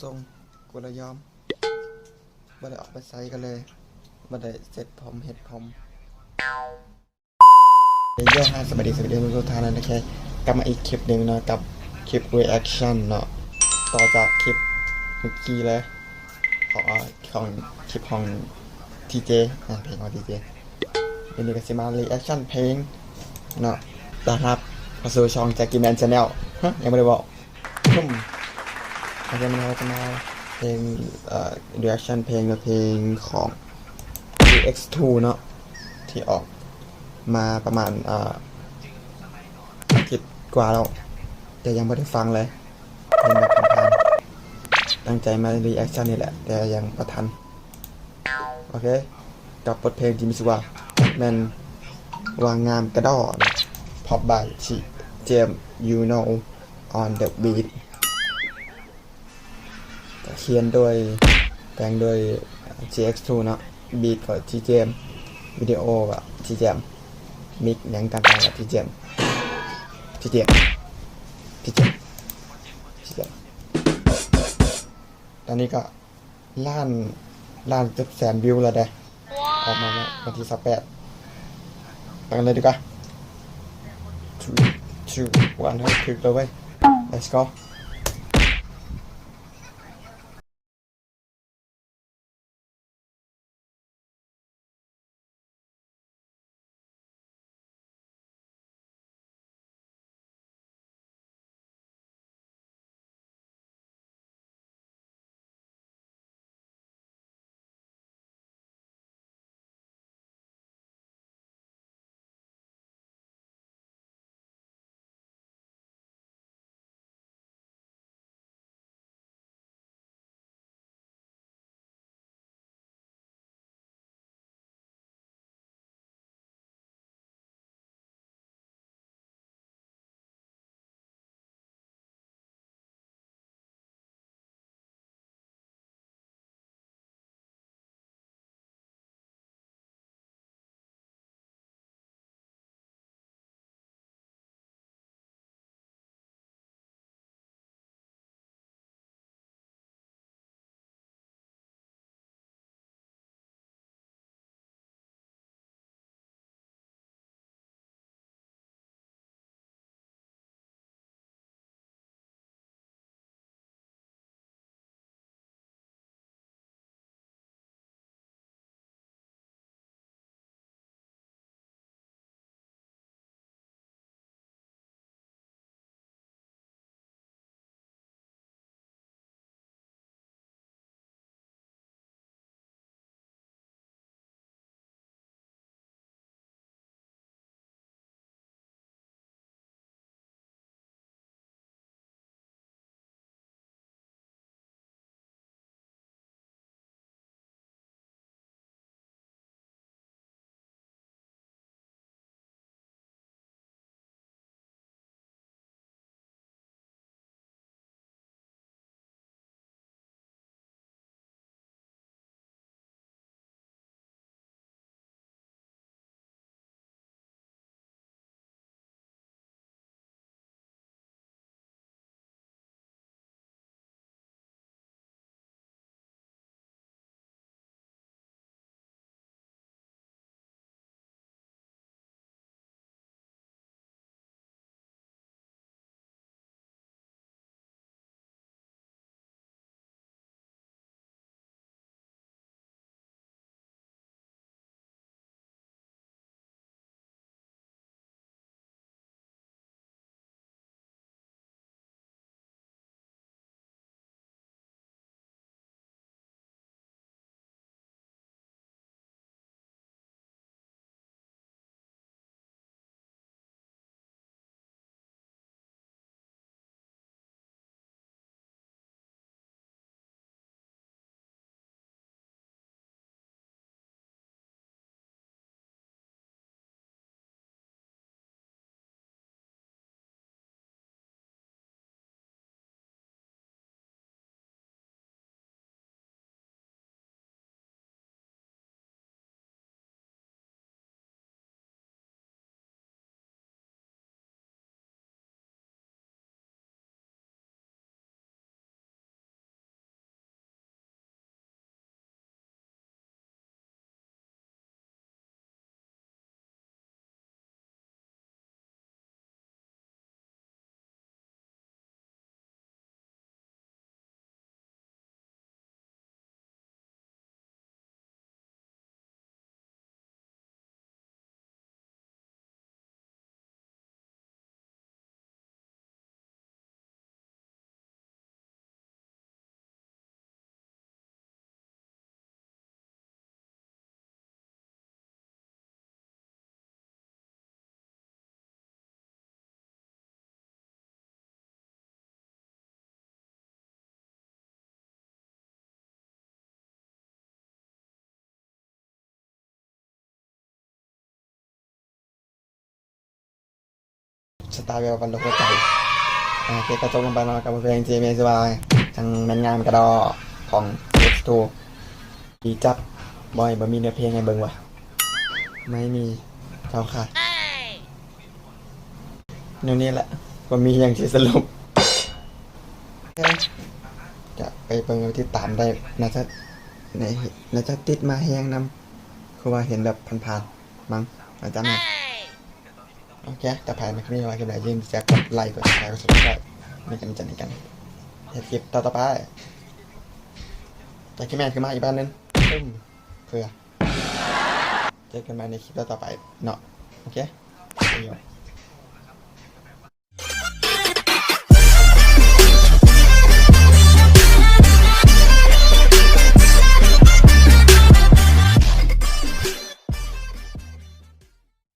ทรงกูระยอมบ่ได้ออกไปไซกันเลยบ่ได้เสร็จผมเห็ดผมเยอะฮะสวัสดีทุกท่านนะแค่กลับมาอีกคลิปหนึ่งเนาะกับคลิป reaction เนาะต่อจากคลิปเมื่อกี้เลยของคลิปของทีเจเพลงของทีเจวันนี้ก็สิมา reaction เพลงเนาะต้อนรับเข้าสู่ช่อง Jackie Man Channel ฮะยังไม่ได้บอกทุ่มอาจจะจะมาเพลงreaction เพลงเพลงของ DX2 เนาะที่ออกมาประมาณอาทิตย์กว่าแล้วแต่ยังไม่ได้ฟังเลยเป็นแบบผ่านๆตั้งใจมา reaction นี่แหละแต่ยังประทันโอเคกับบทเพลงที่มีชื่อว่าแมนวางงามกระดอนะพอบบายชิเจม you know on the beat เขียนโดยแต่งโดย GX2 เนาะบีทก็ G เจมวิดีโอก็ G เจมมิกยังต่างๆกับ G เจมG เจมG เจมG เจมตอนนี้ก็ล้านจะ100,000 วิวแล้วเด้ออกมาวันที่18ไปกันเลยดีกว่า2 1ให้ถึกเลยเว้ย let's go ไตล์แบบวันโลกหัวใจโอเคกระจกลงไปเนาะกับเพลง JMSY ทางแมนงามกระดอของ X2 ดีจัดบอยบ่มีเนื้อเพลงไงเบิ่งวะไม่มีเท่าค่ะนี่แหละบ่มีอย่างที่สรุปจะไปเบิ่งที่ตามได้น่าจะติดมาแฮงนำคือว่าเห็นแบบผ่านๆมั้งอาจารย์นะโอเคแต่ภายในคลิปนี้ว่าคลิปไหนยิ่งจะกดไลค์กดแชร์กด Subscribe ในกันจันในกันเฮ็ดคลิปต่อไปแต่คลิปแม่คือมาอีกบ้านนึงเพื่อเจอกันใหม่ในคลิปต่อไปเนาะโอเค